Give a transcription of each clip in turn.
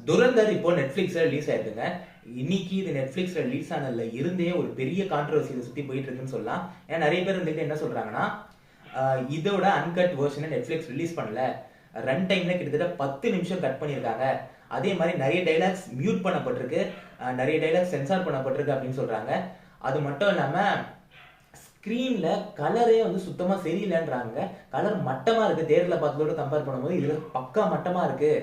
துரந்தர் இப்போ நெட்ஃபிளிக்ஸ்ல ரிலீஸ் ஆயிருக்குங்க. இன்னைக்கு இது நெட்ஃபிளிக்ஸ்ல ரிலீஸ் ஆனதுல இருந்தே ஒரு பெரிய கான்ட்ரோவர்சியில சுத்தி போயிட்டு இருக்குன்னு சொல்லலாம். ஏன்னா நிறைய பேர் வந்துட்டு என்ன சொல்றாங்கன்னா, இதோட அன்கட் வெர்ஷனை நெட்ஃபிளிக்ஸ் ரிலீஸ் பண்ணல. ரன் டைம்ல கிட்டத்தட்ட 10 நிமிஷம் கட் பண்ணியிருக்காங்க. அதே மாதிரி நிறைய டைலாக்ஸ் மியூட் பண்ணப்பட்டிருக்கு, நிறைய டைலாக்ஸ் சென்சார் பண்ணப்பட்டிருக்கு அப்படின்னு சொல்றாங்க. அது மட்டும் இல்லாம ஸ்க்ரீன்ல கலரே வந்து சுத்தமா சரியில்லைன்றாங்க. கலர் மட்டமா இருக்கு. தேட்டர்ல பார்த்ததோட கம்பேர் பண்ணும்போது இதுல பக்கா மட்டமா இருக்கு.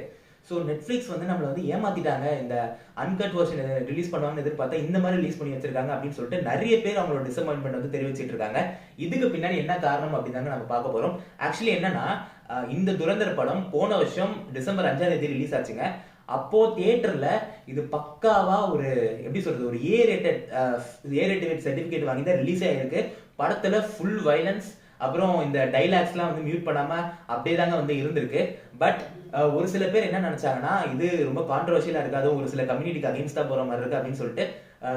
ஸோ நெட்ஃபிளிக்ஸ் வந்து நம்மளை வந்து ஏமாத்திட்டாங்க. இந்த அன்கட் வெர்ஷன் ரிலீஸ் பண்ணுவாங்கன்னு எதிர்பார்த்தா இந்த மாதிரி ரிலீஸ் பண்ணி வச்சிருக்காங்க அப்படின்னு சொல்லிட்டு நிறைய பேர் அவங்களோட டிசப்பாயின்மெண்ட் வந்து தெரிவிச்சிட்டு இருக்காங்க. இதுக்கு பின்னாடி என்ன காரணம் அப்படின்னு நம்ம பார்க்க போறோம். ஆக்சுவலி என்னன்னா, இந்த துரந்தர் படம் போன வருஷம் டிசம்பர் 5ஆம் தேதி ரிலீஸ் ஆச்சுங்க. அப்போ தியேட்டர்ல இது பக்காவா ஒரு எப்படி சொல்றது, ஒரு ஏ ரேட்டட் சர்டிபிகேட் வாங்கி தான் ரிலீஸ் ஆயிருக்கு. படத்துல ஃபுல் வயலன்ஸ், அப்புறம் இந்த டைலாக்ஸ்லாம் வந்து மியூட் பண்ணாம அப்படியே தாங்க வந்து இருந்திருக்கு. பட் ஒரு சில பேர் என்ன நினைச்சாங்கன்னா, இது ரொம்ப கான்ட்ரோவர்ஷியலா இருக்காது, ஒரு சில கம்யூனிட்டிக்கு அகைன்ஸ்டா போற மாதிரி இருக்கு அப்படின்னு சொல்லிட்டு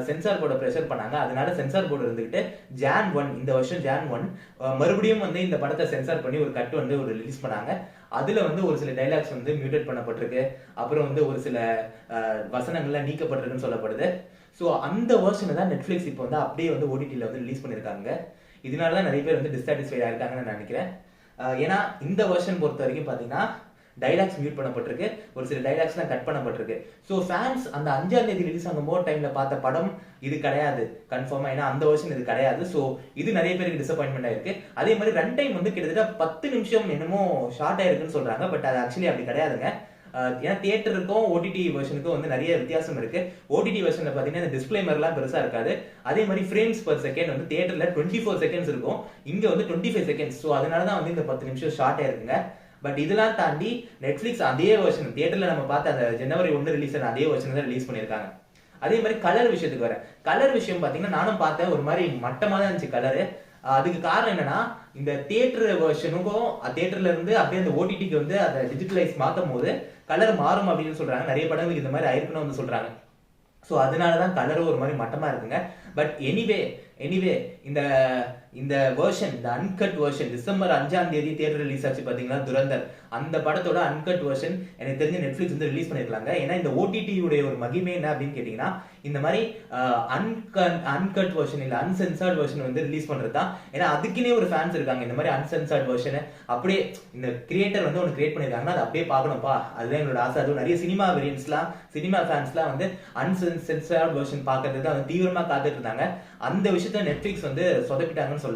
சென்சார் போர்டை ப்ரெஷர் பண்ணாங்க. அதனால சென்சார் போர்டு இருந்துகிட்டு ஜான் 1 இந்த வருஷம் ஜான் 1 மறுபடியும் வந்து இந்த படத்தை சென்சார் பண்ணி ஒரு கட் வந்து ஒரு ரிலீஸ் பண்ணாங்க. அதுல வந்து ஒரு சில டைலாக்ஸ் வந்து மியூட்டட் பண்ணப்பட்டிருக்கு, அப்புறம் வந்து ஒரு சில வசனங்கள்லாம் நீக்கப்பட்டிருக்குன்னு சொல்லப்படுது. ஸோ அந்த வெர்ஷனை தான் நெட்ஃபிளிக்ஸ் இப்போ வந்து அப்படியே வந்து ஓடிடியில் வந்து ரிலீஸ் பண்ணியிருக்காங்க. இதனால தான் நிறைய பேர் வந்து டிஸ்சாட்டிஸ்ஃபைட் ஆயிருக்காங்கன்னு நான் நினைக்கிறேன். ஏன்னா இந்த வெர்ஷன் பொறுத்த வரைக்கும் பார்த்தீங்கன்னா டைலாக்ஸ் மியூட் பண்ணப்பட்டிருக்கு, ஒரு சில டைலாக்ஸ்லாம் கட் பண்ணப்பட்டிருக்கு. ஸோ ஃபேன்ஸ் அந்த 5ஆம் தேதி ரிலீஸ் ஆகும்போது டைம்ல பார்த்த படம் இது கிடையாது கன்ஃபார்மா. ஏன்னா அந்த வெர்ஷன் இது கிடையாது. ஸோ இது நிறைய பேருக்கு டிசப்பாயின்மெண்ட் ஆயிருக்கு. அதே மாதிரி ரன் டைம் வந்து கிட்டத்தட்ட 10 நிமிஷம் என்னமோ ஷார்ட் ஆயிருக்குன்னு சொல்றாங்க. பட் அது ஆக்சுவலி அப்படி கிடையாதுங்க. ஏன்னா தியேட்டருக்கும் ஓடிடி வெர்ஷனுக்கும் வந்து நிறைய வித்தியாசம் இருக்கு. ஓடிடி வெர்ஷன்ல பாத்தீங்கன்னா இந்த டிஸ்பிளேமர்லாம் பெருசா இருக்காது. அதே மாதிரி ஃப்ரேம்ஸ் பர் செகண்ட் வந்து தியேட்டர்ல 24 செகண்ட்ஸ் இருக்கும், இங்க வந்து 25 செகண்ட்ஸ். ஸோ அதனால தான் வந்து இந்த 10 நிமிஷம் ஷார்ட் ஆயிருக்குங்க. பட் இதெல்லாம் தாண்டி நெட்ஃபிளிக்ஸ் அதே வெர்ஷன் தியேட்டர்ல நம்ம பார்த்த அந்த ஜனவரி 1 ரிலீஸ் ஆன அதே வெர்ஷன் தான் ரிலீஸ் பண்ணியிருக்காங்க. அதே மாதிரி கலர் விஷயத்துக்கு வர கலர் விஷயம் பாத்தீங்கன்னா நானும் பார்த்தேன், ஒரு மாதிரி மட்டமா தான் இருந்துச்சு கலரு. அதுக்கு காரணம் என்னன்னா, இந்த தியேட்டர் வெர்ஷனுக்கும் தியேட்டர்ல இருந்து அப்படியே அந்த ஓடிடிக்கு வந்து அதை டிஜிட்டலைஸ் மாத்தும் போது கலர் மாறும் அப்படின்னு சொல்றாங்க. நிறைய படங்களுக்கு இந்த மாதிரி ஆயிருக்குன்னு வந்து சொல்றாங்க. ஸோ அதனாலதான் கலரும் ஒரு மாதிரி மட்டமா இருக்குங்க. பட் எனிவே இந்த இந்த வெர்ஷன், இந்த அன்கட் வெர்ஷன் டிசம்பர் 5ஆம் தேதி தியேட்டர் ரிலீஸ் ஆச்சு பாத்தீங்களா துரந்தர், அந்த படத்தோட அன்கட் வெர்ஷன் எனக்கு தெரிஞ்சு நெட்ஃபிளிக்ஸ் வந்து ரிலீஸ் பண்ணிருக்காங்க. ஏன்னா இந்த ஓடிடியுடைய ஒரு மகிமை என்ன அப்படின்னு கேட்டீங்கன்னா, இந்த மாதிரி அன்கட் வெர்ஷன் இல்ல அன்சென்சார்ட் வெர்ஷன் வந்து ரிலீஸ் பண்றது தான். ஏன்னா அதுக்குன்னே ஒரு ஃபேன்ஸ் இருக்காங்க. இந்த மாதிரி அன்சென்சார்ட் வெர்ஷன் அப்படியே இந்த கிரியேட்டர் வந்து ஒன்று கிரியேட் பண்ணிருக்காங்கன்னா அதை அப்படியே பார்க்கணும்ப்பா, அதுதான் எங்களோட ஆசை. அதுவும் நிறைய சினிமா ஃபேன்ஸ்லாம் வந்து அன்சென்சார்ட் வெர்ஷன் பார்க்கறதுக்கு வந்து தீவிரமா காத்துட்டு இருந்தாங்க. அந்த விஷயத்த நெட்ஃபிளிக்ஸ் வந்து சொதப்பிட்டாங்கன்னு சொல்லலாம்.